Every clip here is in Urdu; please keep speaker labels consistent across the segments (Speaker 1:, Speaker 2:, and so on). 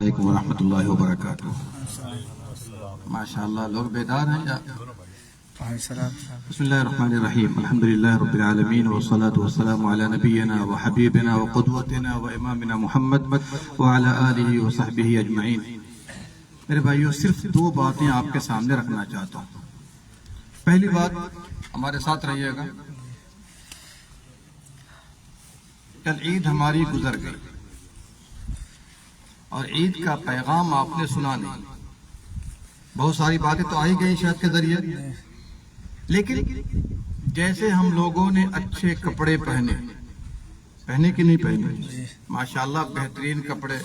Speaker 1: علیکم ورحمۃ اللہ وبرکاتہ۔ ماشاءاللہ لوگ بیدار ہیں یا؟ بسم اللہ الرحمن الرحیم، الحمدللہ رب العالمین والصلاة والسلام علی نبینا وحبیبنا وقدوتنا وامامنا محمد وعلی آلہ وصحبہ اجمعین۔ میرے بھائیو، صرف دو باتیں آپ کے سامنے رکھنا چاہتا ہوں۔ پہلی بات، ہمارے ساتھ رہیے گا۔ کل عید ہماری گزر گئی اور عید کا پیغام آپ نے سنا نہیں۔ بہت ساری باتیں تو آئی گئی شاید کے ذریعے، لیکن جیسے ہم لوگوں نے اچھے کپڑے پہنے کہ نہیں پہنے؟ ماشاءاللہ بہترین کپڑے،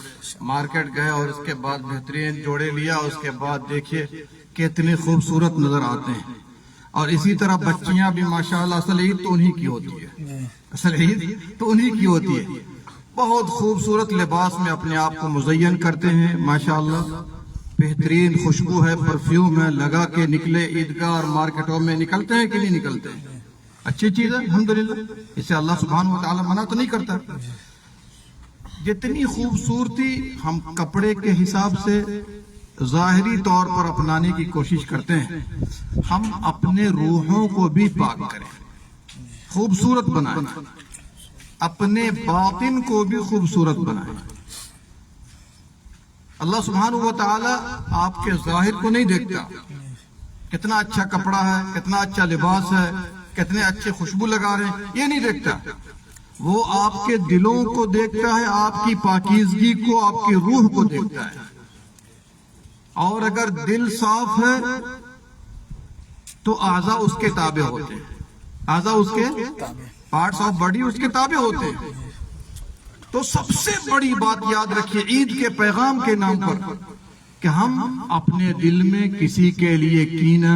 Speaker 1: مارکیٹ گئے اور اس کے بعد بہترین جوڑے لیا، اس کے بعد دیکھیے کتنے خوبصورت نظر آتے ہیں۔ اور اسی طرح بچیاں بھی ماشاءاللہ، اصل عید تو انہی کی ہوتی ہے، اصل عید تو انہی کی ہوتی ہے۔ بہت خوبصورت لباس میں اپنے آپ کو مزین کرتے ہیں، ماشاءاللہ بہترین خوشبو ہے، پرفیوم ہے، لگا کے نکلے عیدگاہ اور مارکیٹوں میں نکلتے ہیں کہ نہیں نکلتے ہیں؟ اچھی چیز ہے الحمدللہ، اسے اللہ سبحانہ وتعالی منع تو نہیں کرتا۔ جتنی خوبصورتی ہم کپڑے کے حساب سے ظاہری طور پر اپنانے کی کوشش کرتے ہیں، ہم اپنے روحوں کو بھی پاک کریں، خوبصورت بنائیں، اپنے باطن کو بھی خوبصورت بنائیں۔ اللہ سبحانہ وتعالی آپ کے ظاہر کو نہیں دیکھتا، کتنا اچھا کپڑا ہے، کتنا اچھا لباس ہے، کتنے اچھے خوشبو لگا رہے ہیں، یہ نہیں دیکھتا۔ وہ آپ کے دلوں کو دیکھتا ہے، آپ کی پاکیزگی کو، آپ کی روح کو دیکھتا ہے۔ اور اگر دل صاف ہے تو اعضاء اس کے تابع ہوتے ہیں، اعضاء اس کے پارٹس آف باڈی اس کے تابع ہوتے ہیں۔ تو سب سے بڑی بات یاد رکھیے عید کے پیغام کے نام پر کہ ہم اپنے دل میں کسی کے لیے کینہ،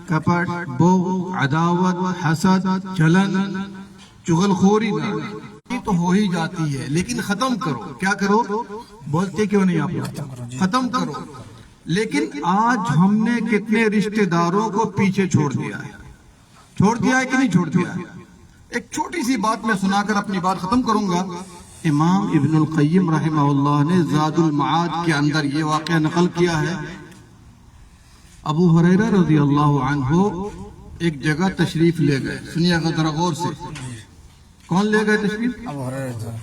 Speaker 1: کپٹ، بغض، عداوت، حسد، جلن، چغلخوری نہ تو ہو ہی جاتی ہے، لیکن ختم کرو۔ کیا کرو؟ بولتے کیوں نہیں آپ؟ ختم کرو۔ لیکن آج ہم نے کتنے رشتہ داروں کو پیچھے چھوڑ دیا ہے؟ چھوڑ دیا ہے کہ نہیں چھوڑ دیا ہے؟ ایک چھوٹی سی بات میں سنا کر اپنی بات ختم کروں گا۔ امام ابن القیم رحمہ اللہ نے زاد المعاد کے اندر یہ واقعہ نقل کیا ہے۔ ابو ہریرہ رضی اللہ عنہ ایک جگہ تشریف لے گئے، سنیے گا ذرا غور سے۔ کون لے گئے تشریف؟
Speaker 2: ابو ہریرہ۔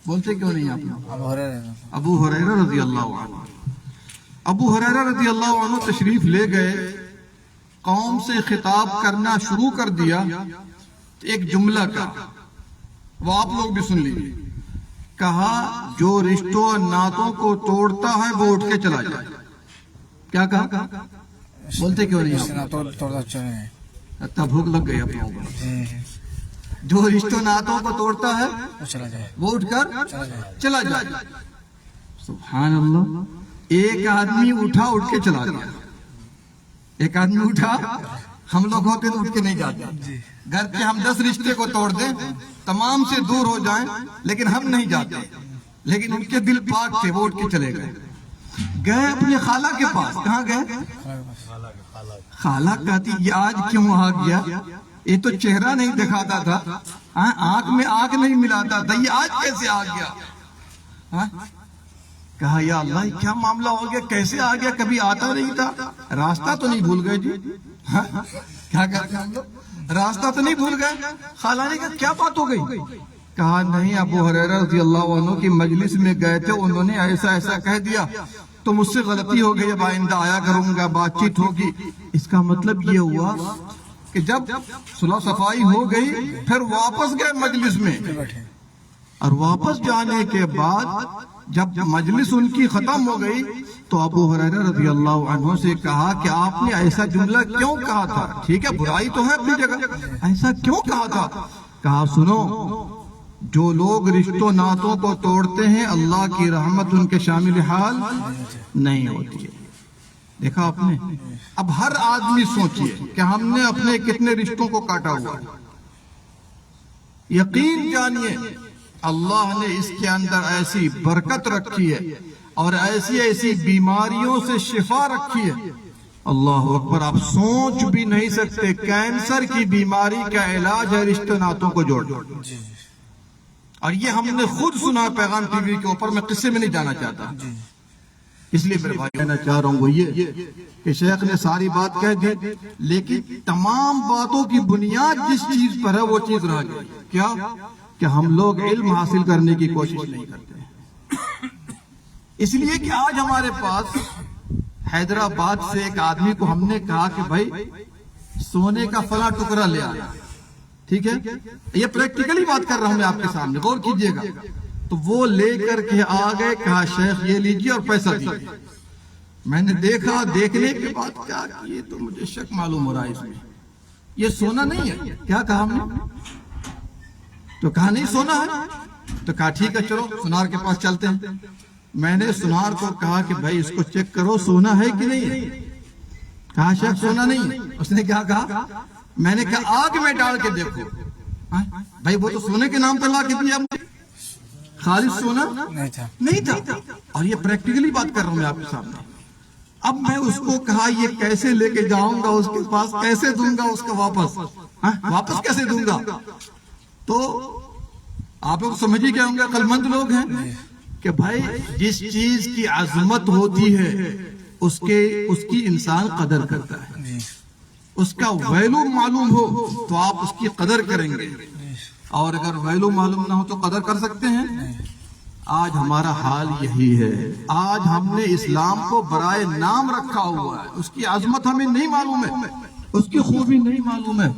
Speaker 1: بولتے کیوں نہیں آپ؟
Speaker 2: ابو
Speaker 1: ہریرہ رضی اللہ عنہ۔ ابو ہریرہ رضی اللہ عنہ تشریف لے گئے، قوم سے خطاب کرنا شروع کر دیا۔ ایک جملہ کہا، وہ آپ لوگ بھی سن لیجیے۔ کہا جو رشتوں اور ناتوں کو توڑتا ہے وہ اٹھ کے چلا جائے۔ کیا کہا؟ بولتے کیوں نہیں آپ؟ اتنا بھوک لگ گئی آپ لوگوں کو۔ جو رشتوں ناتوں کو توڑتا ہے وہ اٹھ کر چلا جائے۔ سبحان اللہ، ایک آدمی اٹھا، اٹھ کے چلا گیا۔ ایک آدمی اٹھا، ہم لوگ ہوتے تو اٹھ کے نہیں جاتے۔ گھر کے ہم 10 رشتے کو توڑ دیں، تمام سے دور ہو جائیں، لیکن ہم نہیں جاتے۔ لیکن ان کے دل پاک تھے، وہ اٹھ کے چلے گئے۔ گئے اپنے خالہ کے پاس۔ کہاں گئے؟ خالہ کہتی یہ آج کیوں آ گیا؟ یہ تو چہرہ نہیں دکھاتا تھا، آنکھ میں آنکھ نہیں ملاتا تھا، یہ آج کیسے آ گیا؟ کہا یا اللہ کیا معاملہ ہو گیا، کیسے آ گیا؟ کبھی آتا نہیں تھا، راستہ تو نہیں بھول گئے جی؟ کیا کہتے ہیں ہم لوگ؟ راستہ تو نہیں بھول گئے؟ خالہ نے کہا کیا بات ہو گئی؟ کہا نہیں، ابو ہریرہ رضی اللہ عنہ کی مجلس میں گئے تھے، انہوں نے ایسا ایسا کہہ دیا تو مجھ سے غلطی ہو گئی، اب آئندہ آیا کروں گا، بات چیت ہوگی۔ اس کا مطلب یہ ہوا کہ جب صلح صفائی ہو گئی پھر واپس گئے مجلس میں، اور واپس جانے کے بعد جب مجلس ان کی ختم ہو گئی تو ابو ہریرہ رضی اللہ عنہ سے کہا کہ آپ نے ایسا جملہ کیوں کہا تھا؟ ٹھیک ہے برائی تو ہے اپنی جگہ، ایسا کیوں کہا تھا؟ کہا سنو، جو لوگ رشتوں ناتوں کو توڑتے ہیں اللہ کی رحمت ان کے شامل حال نہیں ہوتی ہے۔ دیکھا آپ نے؟ اب ہر آدمی سوچئے کہ ہم نے اپنے کتنے رشتوں کو کاٹا ہوا ہے۔ یقین جانیے اللہ نے اس کے اندر ایسی برکت رکھی ہے اور ایسی ایسی بیماریوں سے شفا رکھی ہے، اللہ اکبر، آپ سوچ بھی نہیں سکتے۔ کینسر کی بیماری کا علاج ہے رشتہ ناتوں کو جوڑنا، اور یہ ہم نے خود سنا پیغام ٹی وی کے اوپر، میں قصے میں نہیں جانا چاہتا۔ اس لیے میرے بھائی کہنا چاہ رہا ہوں وہ یہ کہ شیخ نے ساری بات کہہ دی، لیکن تمام باتوں کی بنیاد جس چیز پر ہے وہ چیز رہ گئی، کیا کہ ہم لوگ علم حاصل کرنے کی کوشش نہیں کرتے۔ اس لیے کہ آج ہمارے پاس حیدرآباد سے ایک آدمی کو ہم نے کہا کہ بھائی سونے کا فلاں ٹکڑا لے آیا، ٹھیک ہے، یہ پریکٹیکلی بات کر رہا ہوں میں آپ کے سامنے، غور کیجئے گا، تو وہ لے کر کے آ گئے، کہا شیخ یہ لیجئے اور پیسہ دیجئے۔ میں نے دیکھا، دیکھنے کے بعد کہا کہ یہ تو مجھے شک معلوم ہو رہا ہے اس میں، یہ سونا نہیں ہے۔ کیا کہا ہم نے؟ تو کہا نہیں سونا ہے۔ تو کہا ٹھیک ہے چلو سنار کے پاس چلتے ہیں۔ میں نے سنار کو کہا کہ بھائی اس کو چیک کرو سونا ہے کہ نہیں ہے۔ کہا شیخ سونا نہیں ہے۔ اس نے کیا کہا؟ میں نے کہا آگ میں ڈال کے دیکھو۔ بھائی وہ تو سونے کے نام پہ لا کے دیا مجھے، خالص سونا نہیں تھا، اور یہ پریکٹیکلی بات کر رہا ہوں میں آپ کے سامنے۔ اب میں اس کو کہا یہ کیسے لے کے جاؤں گا اس کے پاس، کیسے دوں گا اس کو واپس کیسے دوں گا؟ تو آپ لوگ سمجھ ہی گئے ہوں گے، عقل مند لوگ ہیں، کہ بھائی جس چیز کی عظمت ہوتی ہے اس کی انسان قدر کرتا ہے، اس کا ویلو معلوم ہو تو آپ اس کی قدر کریں گے، اور اگر ویلو معلوم نہ ہو تو قدر کر سکتے ہیں؟ آج ہمارا حال یہی ہے۔ آج ہم نے اسلام کو برائے نام رکھا ہوا ہے، اس کی عظمت ہمیں نہیں معلوم ہے، اس کی خوبی نہیں معلوم ہے۔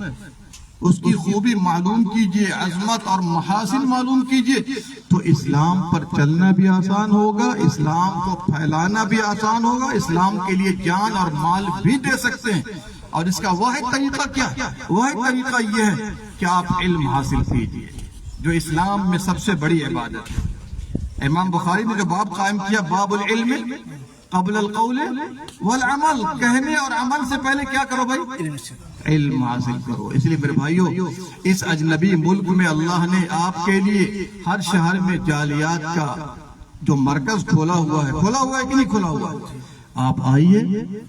Speaker 1: اس کی خوبی معلوم کیجئے، عظمت اور محاسن معلوم کیجئے، تو اسلام پر چلنا بھی آسان ہوگا، اسلام کو پھیلانا بھی آسان ہوگا، اسلام کے لیے جان اور مال بھی دے سکتے ہیں۔ اور اس کا واحد طریقہ کیا ہے؟ واحد طریقہ یہ ہے کہ آپ علم حاصل کیجئے، جو اسلام میں سب سے بڑی عبادت ہے۔ امام بخاری نے جو باب قائم کیا، باب العلم قبل القول والعمل، کہنے اور عمل سے پہلے کیا کرو بھائی؟ علم حاصل کرو۔ اس لیے میرے بھائیو، اس اجنبی ملک میں اللہ نے آپ کے لیے ہر شہر میں جالیات کا جو مرکز کھولا ہوا ہے کہ نہیں کھولا ہوا ہے؟ آپ آئیے،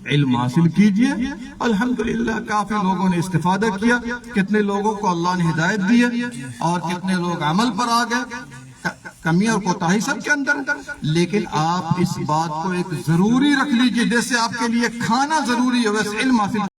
Speaker 1: علم حاصل کیجئے۔ الحمدللہ کافی لوگوں نے استفادہ کیا، کتنے لوگوں کو اللہ نے ہدایت دی اور کتنے لوگ عمل پر آ گئے، کمی اور کوتاہی سب کے اندر، لیکن آپ اس بات کو ایک ضروری رکھ لیجئے، جیسے آپ کے لیے کھانا ضروری ہے ویسے علم حاصل